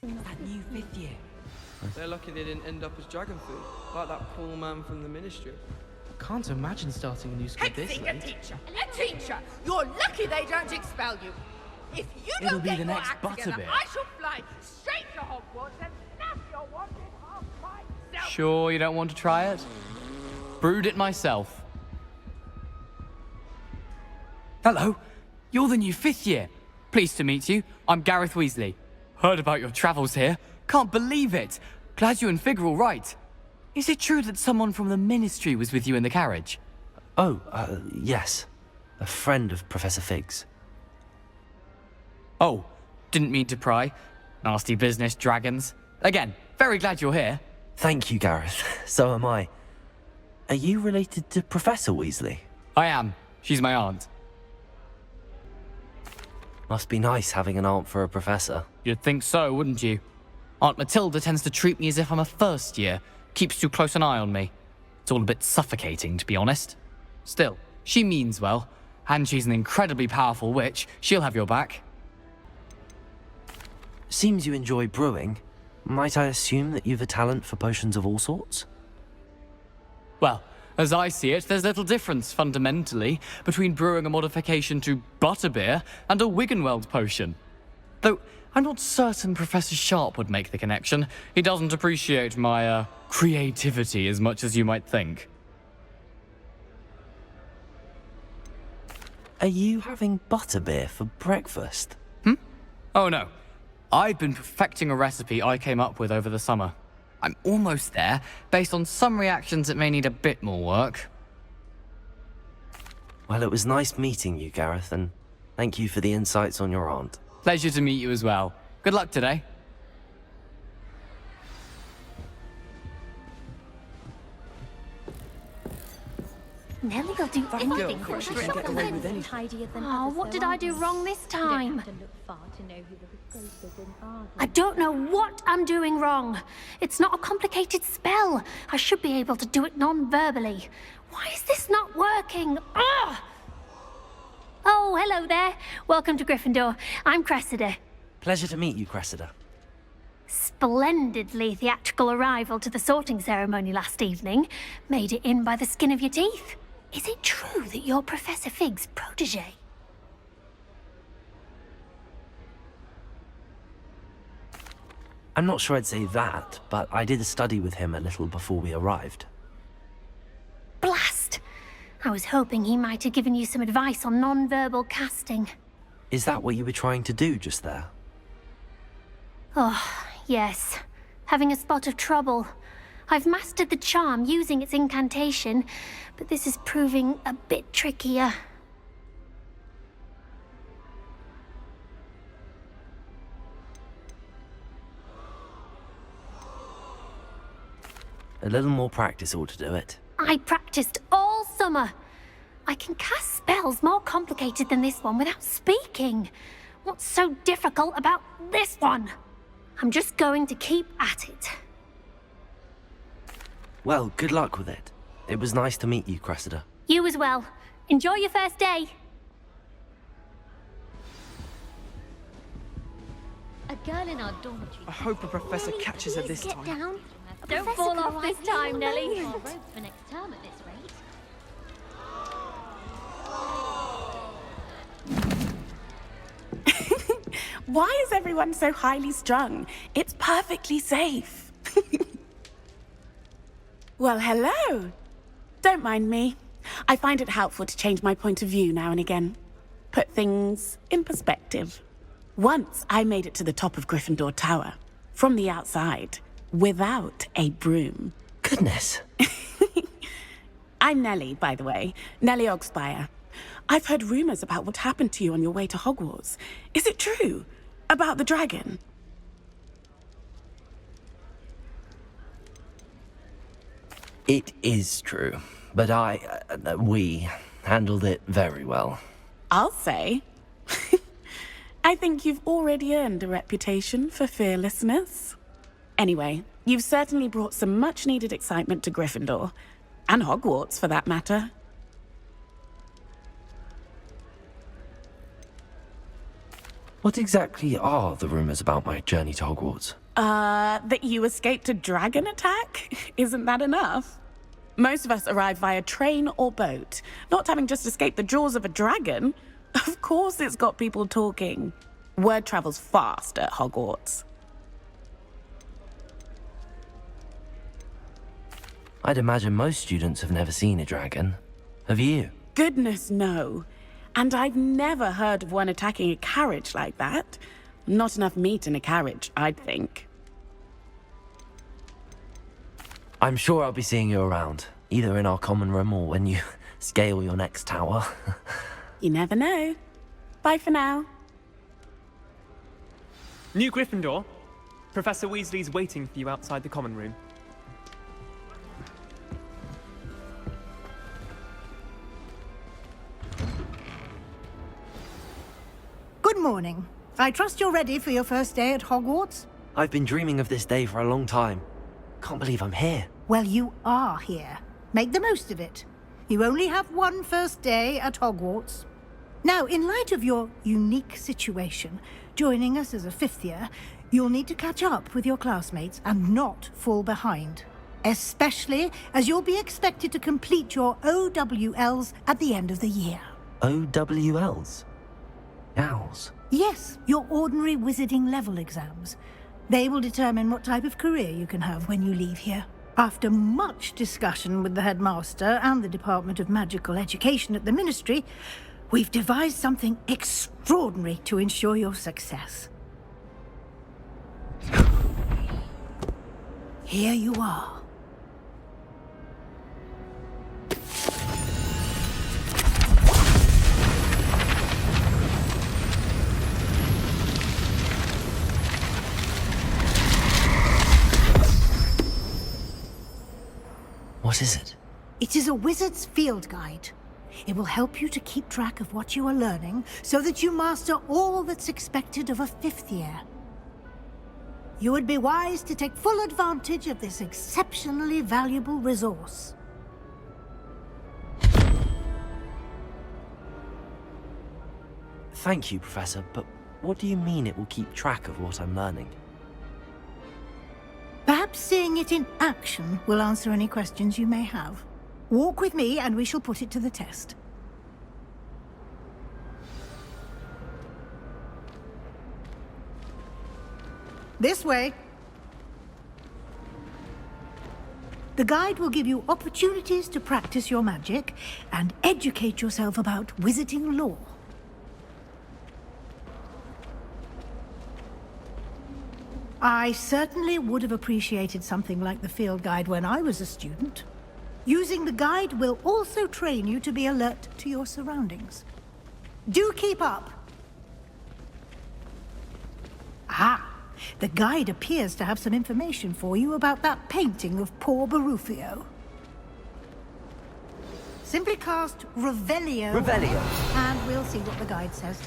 That new 5th year. They're lucky they didn't end up as dragon food, like that poor man from the ministry. Can't imagine starting a new school this Hexing late. a teacher! You're lucky they don't expel you. If you It'll don't be get the your next act together, Butterbeer. I shall fly straight to Hogwarts and snap your wanted half myself. Sure you don't want to try it? Brewed it myself. Hello, you're the new 5th year. Pleased to meet you. I'm Gareth Weasley. Heard about your travels here. Can't believe it. Glad you and Fig are all right. Is it true that someone from the ministry was with you in the carriage? Oh, yes. A friend of Professor Fig's. Oh, didn't mean to pry. Nasty business, dragons. Again, very glad you're here. Thank you, Gareth. So am I. Are you related to Professor Weasley? I am. She's my aunt. Must be nice having an aunt for a professor. You'd think so, wouldn't you? Aunt Matilda tends to treat me as if I'm a first year. Keeps too close an eye on me. It's all a bit suffocating, to be honest. Still, she means well. And she's an incredibly powerful witch. She'll have your back. Seems you enjoy brewing. Might I assume that you've a talent for potions of all sorts? Well, as I see it, there's little difference, fundamentally, between brewing a modification to butterbeer and a Wiggenweld potion. Though, I'm not certain Professor Sharp would make the connection. He doesn't appreciate my, creativity as much as you might think. Are you having butterbeer for breakfast? Oh no. I've been perfecting a recipe I came up with over the summer. I'm almost there, based on some reactions that may need a bit more work. Well, it was nice meeting you, Gareth, and thank you for the insights on your aunt. Pleasure to meet you as well. Good luck today. Nellie will do anything for She can get away with anything. Oh, what did I do wrong this time? I don't know what I'm doing wrong. It's not a complicated spell. I should be able to do it non-verbally. Why is this not working? Ugh! Oh, hello there. Welcome to Gryffindor. I'm Cressida. Pleasure to meet you, Cressida. Splendidly theatrical arrival to the sorting ceremony last evening. Made it in by the skin of your teeth. Is it true that you're Professor Fig's protege? I'm not sure I'd say that, but I did study with him a little before we arrived. Blast! I was hoping he might have given you some advice on non-verbal casting. Is that what you were trying to do just there? Oh, yes. Having a spot of trouble. I've mastered the charm using its incantation, but this is proving a bit trickier. A little more practice ought to do it. I practiced all summer. I can cast spells more complicated than this one without speaking. What's so difficult about this one? I'm just going to keep at it. Well, good luck with it. It was nice to meet you, Cressida. You as well. Enjoy your first day. A girl in our dormitory. I hope a professor catches her this Get time. down. A Don't professor fall could off write this time, Nellie. our robes for next term at this rate. Why is everyone so highly strung? It's perfectly safe. Well, hello. Don't mind me. I find it helpful to change my point of view now and again. Put things in perspective. Once I made it to the top of Gryffindor Tower, from the outside, without a broom. Goodness. I'm Nellie, by the way. Nellie Ogspire. I've heard rumors about what happened to you on your way to Hogwarts. Is it true? About the dragon? It is true, but we handled it very well. I'll say. I think you've already earned a reputation for fearlessness. Anyway, you've certainly brought some much-needed excitement to Gryffindor. And Hogwarts, for that matter. What exactly are the rumours about my journey to Hogwarts? That you escaped a dragon attack? Isn't that enough? Most of us arrive via train or boat, not having just escaped the jaws of a dragon. Of course it's got people talking. Word travels fast at Hogwarts. I'd imagine most students have never seen a dragon. Have you? Goodness, no. And I've never heard of one attacking a carriage like that. Not enough meat in a carriage, I'd think. I'm sure I'll be seeing you around, either in our common room or when you scale your next tower. You never know. Bye for now. New Gryffindor. Professor Weasley's waiting for you outside the common room. Good morning. I trust you're ready for your first day at Hogwarts? I've been dreaming of this day for a long time. Can't believe I'm here. Well, you are here. Make the most of it. You only have one first day at Hogwarts. Now, in light of your unique situation, joining us as a fifth year, you'll need to catch up with your classmates and not fall behind. Especially as you'll be expected to complete your OWLs at the end of the year. OWLs? Owls? Yes, your ordinary wizarding level exams. They will determine what type of career you can have when you leave here. After much discussion with the headmaster and the Department of Magical Education at the Ministry, we've devised something extraordinary to ensure your success. Here you are. What is it? It is a wizard's field guide. It will help you to keep track of what you are learning so that you master all that's expected of a fifth year. You would be wise to take full advantage of this exceptionally valuable resource. Thank you, Professor, but what do you mean it will keep track of what I'm learning? Perhaps seeing it in action will answer any questions you may have. Walk with me and we shall put it to the test. This way. The guide will give you opportunities to practice your magic and educate yourself about wizarding lore. I certainly would have appreciated something like the field guide when I was a student. Using the guide will also train you to be alert to your surroundings. Do keep up! Ah, the guide appears to have some information for you about that painting of poor Barufio. Simply cast Revelio. Revelio. And we'll see what the guide says.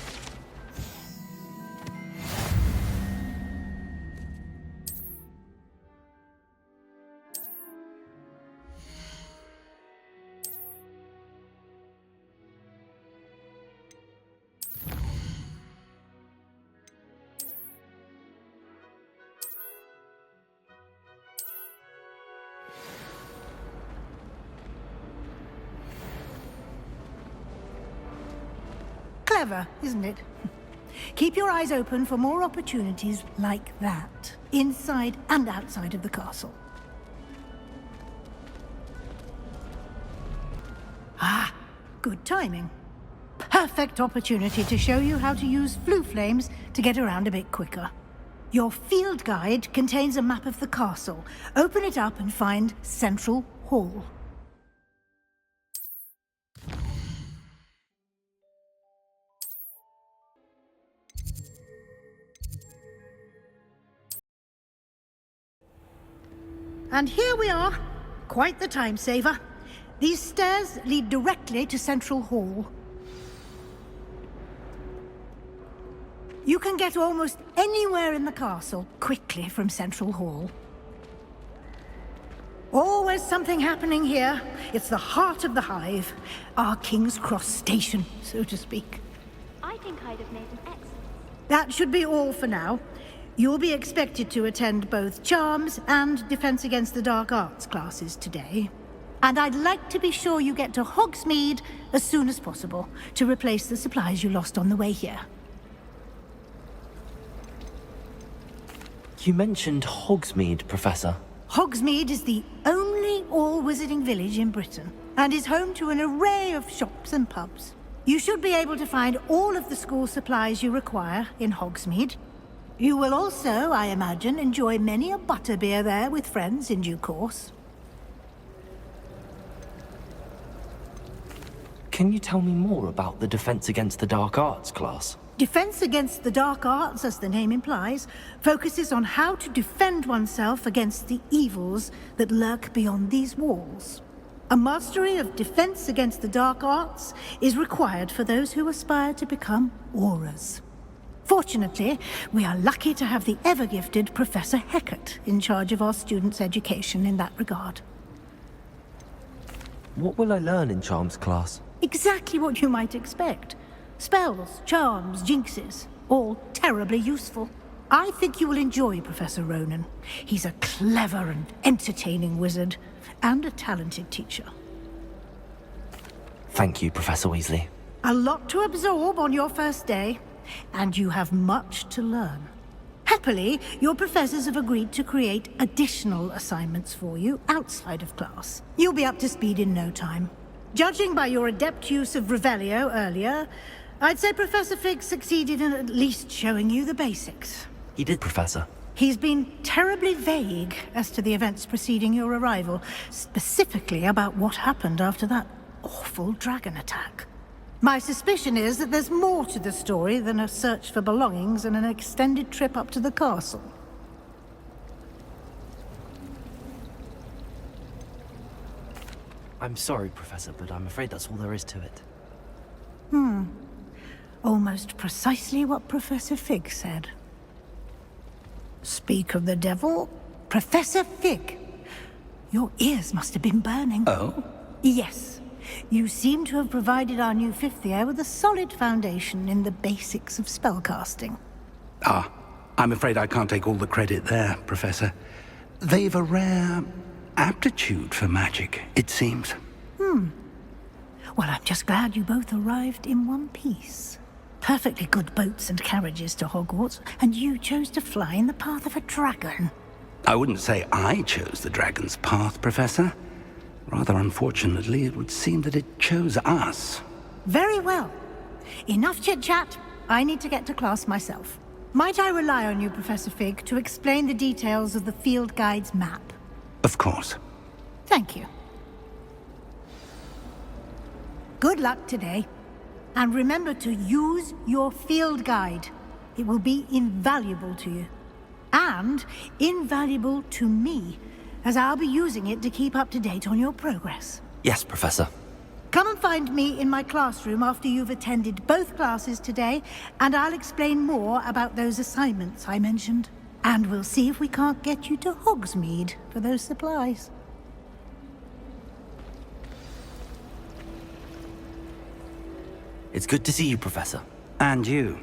Clever, isn't it? Keep your eyes open for more opportunities like that, inside and outside of the castle. Ah, good timing. Perfect opportunity to show you how to use flue flames to get around a bit quicker. Your field guide contains a map of the castle. Open it up and find Central Hall. And here we are. Quite the time saver. These stairs lead directly to Central Hall. You can get almost anywhere in the castle quickly from Central Hall. Always something happening here. It's the heart of the hive. Our King's Cross station, so to speak. I think I'd have made an excellent. That should be all for now. You'll be expected to attend both Charms and Defense Against the Dark Arts classes today. And I'd like to be sure you get to Hogsmeade as soon as possible to replace the supplies you lost on the way here. You mentioned Hogsmeade, Professor. Hogsmeade is the only all-wizarding village in Britain and is home to an array of shops and pubs. You should be able to find all of the school supplies you require in Hogsmeade. You will also, I imagine, enjoy many a butterbeer there with friends in due course. Can you tell me more about the Defense Against the Dark Arts class? Defense Against the Dark Arts, as the name implies, focuses on how to defend oneself against the evils that lurk beyond these walls. A mastery of Defense Against the Dark Arts is required for those who aspire to become Aurors. Fortunately, we are lucky to have the ever-gifted Professor Hecat in charge of our students' education in that regard. What will I learn in Charms class? Exactly what you might expect. Spells, charms, jinxes, all terribly useful. I think you will enjoy Professor Ronan. He's a clever and entertaining wizard, and a talented teacher. Thank you, Professor Weasley. A lot to absorb on your first day, and you have much to learn. Happily, your professors have agreed to create additional assignments for you outside of class. You'll be up to speed in no time. Judging by your adept use of Revelio earlier, I'd say Professor Fig succeeded in at least showing you the basics. He did, Professor. He's been terribly vague as to the events preceding your arrival, specifically about what happened after that awful dragon attack. My suspicion is that there's more to the story than a search for belongings and an extended trip up to the castle. I'm sorry, Professor, but I'm afraid that's all there is to it. Almost precisely what Professor Fig said. Speak of the devil, Professor Fig. Your ears must have been burning. Oh? Yes. You seem to have provided our new fifth year with a solid foundation in the basics of spellcasting. Ah, I'm afraid I can't take all the credit there, Professor. They've a rare aptitude for magic, it seems. Well, I'm just glad you both arrived in one piece. Perfectly good boats and carriages to Hogwarts, and you chose to fly in the path of a dragon. I wouldn't say I chose the dragon's path, Professor. Rather unfortunately, it would seem that it chose us. Very well. Enough chit-chat. I need to get to class myself. Might I rely on you, Professor Fig, to explain the details of the field guide's map? Of course. Thank you. Good luck today. And remember to use your field guide. It will be invaluable to you. And invaluable to me, as I'll be using it to keep up to date on your progress. Yes, Professor. Come and find me in my classroom after you've attended both classes today, and I'll explain more about those assignments I mentioned. And we'll see if we can't get you to Hogsmeade for those supplies. It's good to see you, Professor. And you.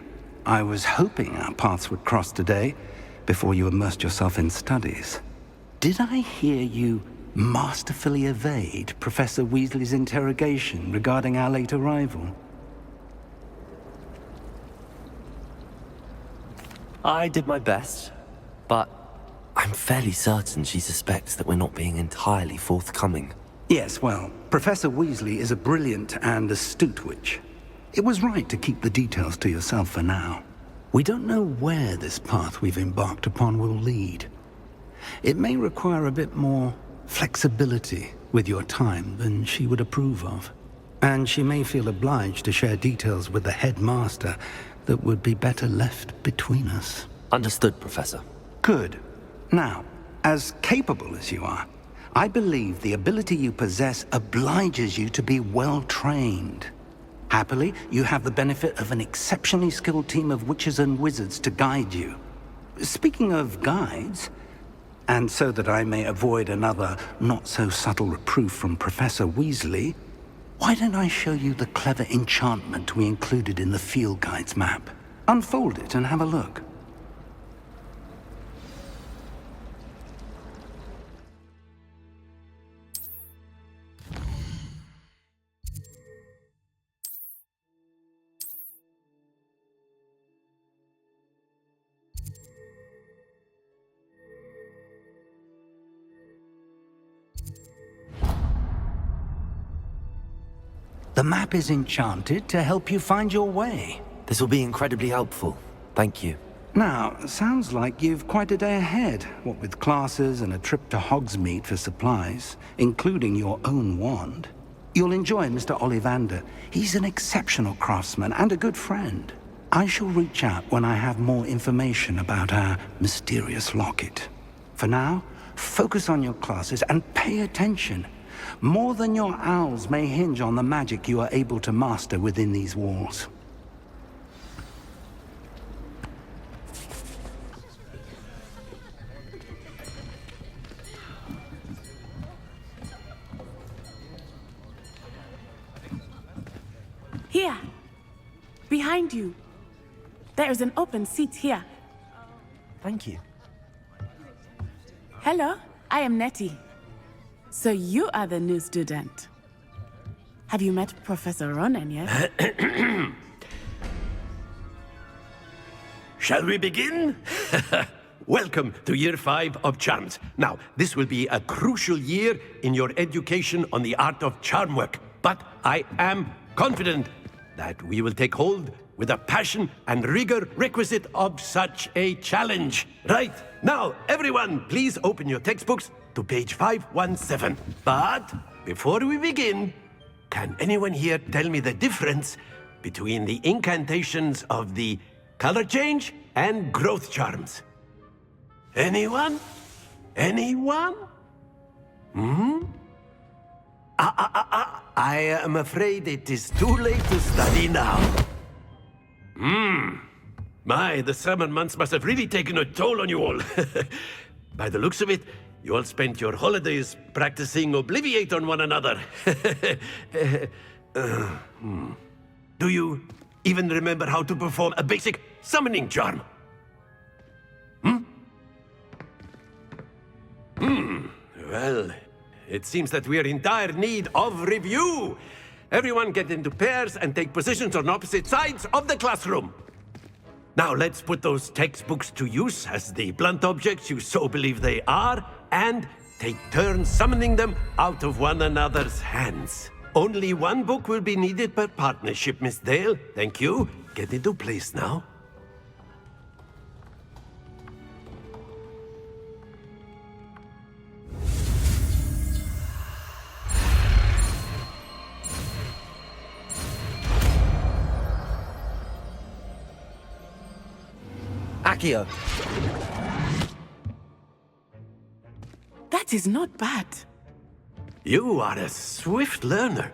I was hoping our paths would cross today, before you immersed yourself in studies. Did I hear you masterfully evade Professor Weasley's interrogation regarding our late arrival? I did my best, but I'm fairly certain she suspects that we're not being entirely forthcoming. Yes, well, Professor Weasley is a brilliant and astute witch. It was right to keep the details to yourself for now. We don't know where this path we've embarked upon will lead. It may require a bit more flexibility with your time than she would approve of. And she may feel obliged to share details with the headmaster that would be better left between us. Understood, Professor. Good. Now, as capable as you are, I believe the ability you possess obliges you to be well trained. Happily, you have the benefit of an exceptionally skilled team of witches and wizards to guide you. Speaking of guides, and so that I may avoid another not-so-subtle reproof from Professor Weasley, why don't I show you the clever enchantment we included in the field guide's map? Unfold it and have a look. The map is enchanted to help you find your way. This will be incredibly helpful. Thank you. Now, sounds like you've quite a day ahead, what with classes and a trip to Hogsmeade for supplies, including your own wand. You'll enjoy Mr. Ollivander. He's an exceptional craftsman and a good friend. I shall reach out when I have more information about our mysterious locket. For now, focus on your classes and pay attention. More than your owls may hinge on the magic you are able to master within these walls. Here. Behind you. There is an open seat here. Thank you. Hello, I am Nettie. So you are the new student. Have you met Professor Ronan yet? Shall we begin? Welcome to Year 5 of Charms. Now, this will be a crucial year in your education on the art of charm work. But I am confident that we will take hold with the passion and rigor requisite of such a challenge. Right, now, everyone, please open your textbooks to page 517. But before we begin, can anyone here tell me the difference between the incantations of the color change and growth charms? Anyone? Anyone? I am afraid it is too late to study now. My, the summer months must have really taken a toll on you all. By the looks of it, you all spent your holidays practicing Obliviate on one another. Do you even remember how to perform a basic summoning charm? Well, it seems that we are in dire need of review. Everyone get into pairs and take positions on opposite sides of the classroom. Now let's put those textbooks to use as the blunt objects you so believe they are, and take turns summoning them out of one another's hands. Only one book will be needed per partnership, Miss Dale. Thank you. Get into place now. Accio. That is not bad. You are a swift learner.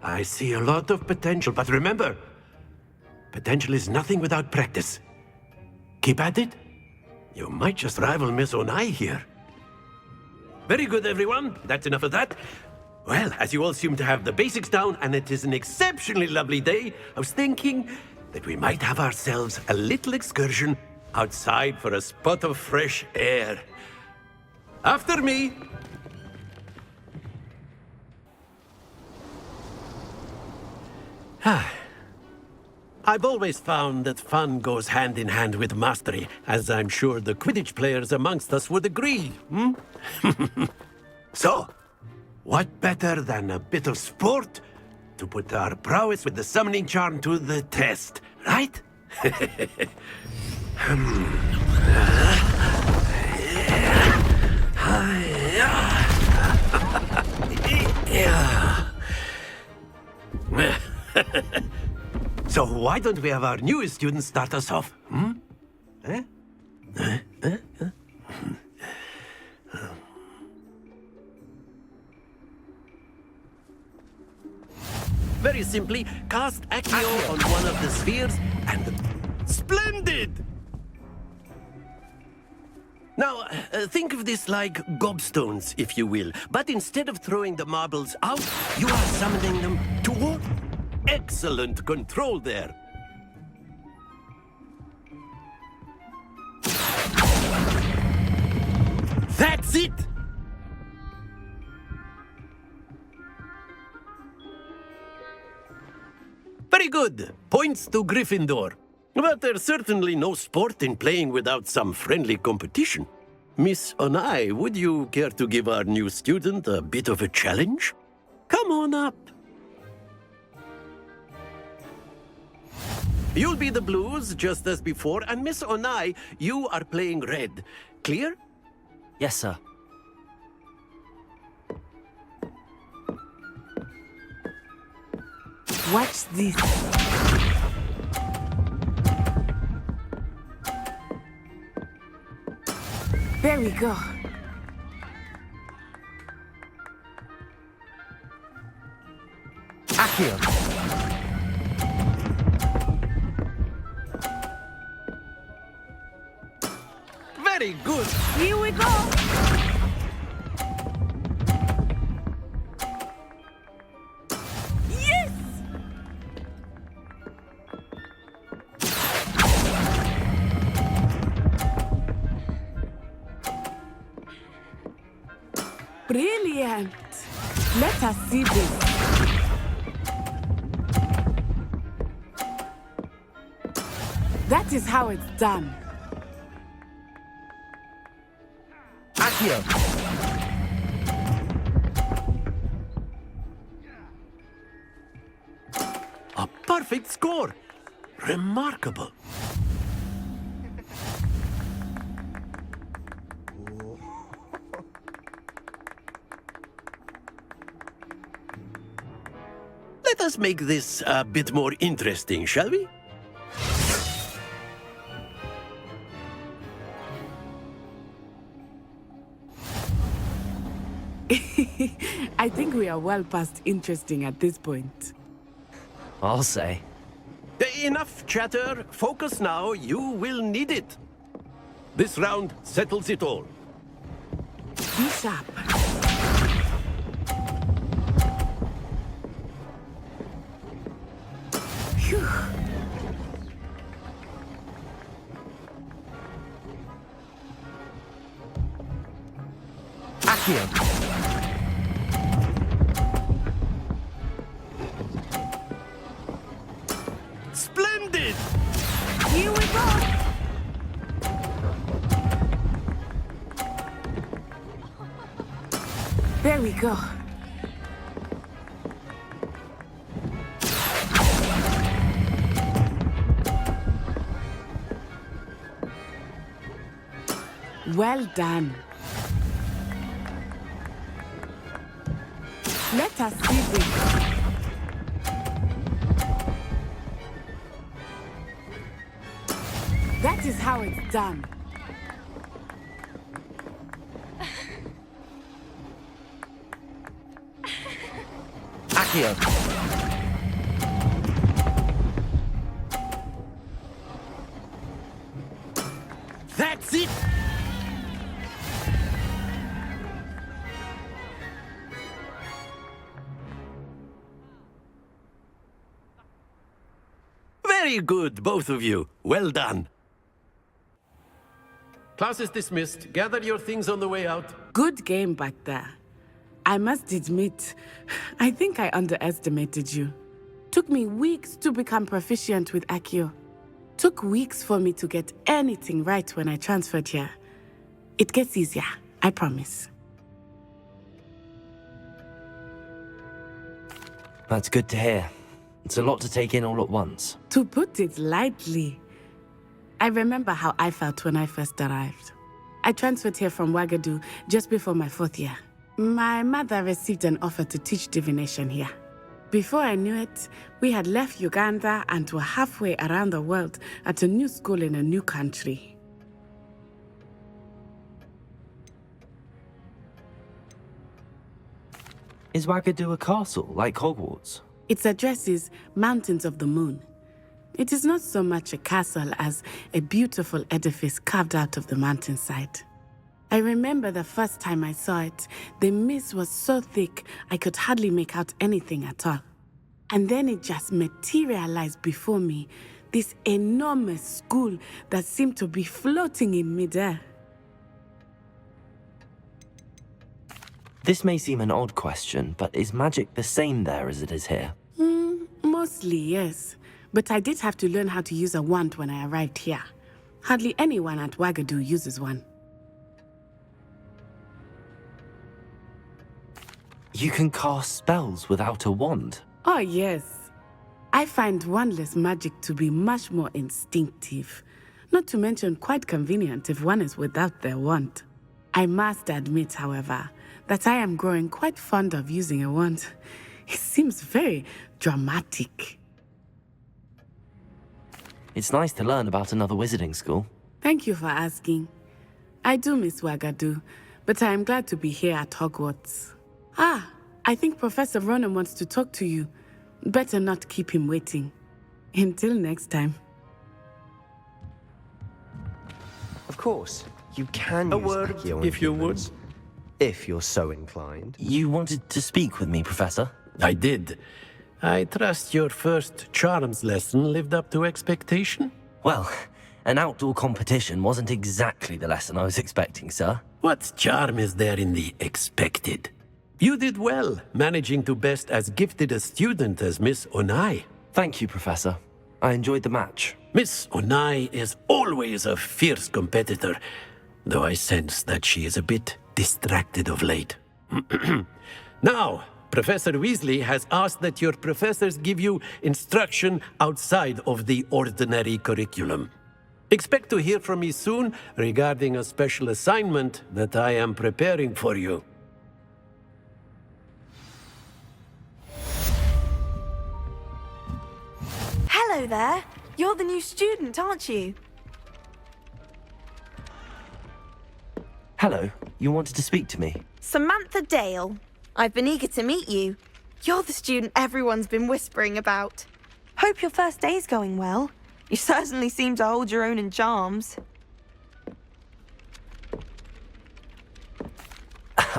I see a lot of potential, but remember, potential is nothing without practice. Keep at it. You might just rival Miss Onai here. Very good, everyone. That's enough of that. Well, as you all seem to have the basics down, and it is an exceptionally lovely day, I was thinking that we might have ourselves a little excursion outside for a spot of fresh air. After me! I've always found that fun goes hand in hand with mastery, as I'm sure the Quidditch players amongst us would agree, So, what better than a bit of sport to put our prowess with the summoning charm to the test, right? So why don't we have our newest student start us off? Very simply, cast Accio on one of the spheres and... Splendid! Now, think of this like gobstones, if you will. But instead of throwing the marbles out, you are summoning them toward... Excellent control there. That's it! Very good. Points to Gryffindor. But there's certainly no sport in playing without some friendly competition. Miss Onai, would you care to give our new student a bit of a challenge? Come on up. You'll be the blues, just as before, and Miss Onai, you are playing red. Clear? Yes, sir. Watch this. There we go. Accio. Very good. Here we go. Yes! Brilliant. Let us see this. That is how it's done. Accio. A perfect score. Remarkable. Let us make this a bit more interesting, shall we? I think we are well past interesting at this point. I'll say. Enough chatter. Focus now. You will need it. This round settles it all. Be sharp. Phew. Accio. Splendid! Here we go. There we go. Well done. Let us see this. That is how it's done. Accio. That's it! Very good, both of you. Well done. Class is dismissed. Gather your things on the way out. Good game back there. I must admit, I think I underestimated you. Took me weeks to become proficient with Accio. Took weeks for me to get anything right when I transferred here. It gets easier, I promise. That's good to hear. It's a lot to take in all at once. To put it lightly, I remember how I felt when I first arrived. I transferred here from Wagadu just before my 4th year. My mother received an offer to teach divination here. Before I knew it, we had left Uganda and were halfway around the world at a new school in a new country. Is Wagadu a castle, like Hogwarts? Its address is Mountains of the Moon. It is not so much a castle as a beautiful edifice carved out of the mountainside. I remember the first time I saw it, the mist was so thick I could hardly make out anything at all. And then it just materialized before me, this enormous school that seemed to be floating in midair. This may seem an odd question, but is magic the same there as it is here? Mostly, yes. But I did have to learn how to use a wand when I arrived here. Hardly anyone at Wagadu uses one. You can cast spells without a wand? Oh, yes. I find wandless magic to be much more instinctive. Not to mention quite convenient if one is without their wand. I must admit, however, that I am growing quite fond of using a wand. It seems very dramatic. It's nice to learn about another wizarding school. Thank you for asking. I do miss Wagadu, but I am glad to be here at Hogwarts. Ah, I think Professor Ronan wants to talk to you. Better not keep him waiting. Until next time. Of course, you can A use word, Accio on if you would. humans, if you're so inclined. You wanted to speak with me, Professor? I did. I trust your first charms lesson lived up to expectation? Well, an outdoor competition wasn't exactly the lesson I was expecting, sir. What charm is there in the expected? You did well, managing to best as gifted a student as Miss Onai. Thank you, Professor. I enjoyed the match. Miss Onai is always a fierce competitor, though I sense that she is a bit distracted of late. Now, Professor Weasley has asked that your professors give you instruction outside of the ordinary curriculum. Expect to hear from me soon regarding a special assignment that I am preparing for you. Hello there. You're the new student, aren't you? Hello, you wanted to speak to me? Samantha Dale. I've been eager to meet you. You're the student everyone's been whispering about. Hope your first day's going well. You certainly seem to hold your own in charms.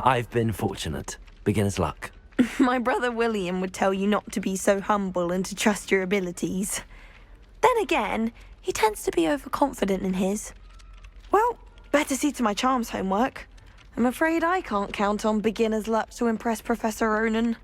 I've been fortunate. Beginner's luck. My brother William would tell you not to be so humble and to trust your abilities. Then again, he tends to be overconfident in his. Well, better see to my charms homework. I'm afraid I can't count on beginner's luck to impress Professor Ronan.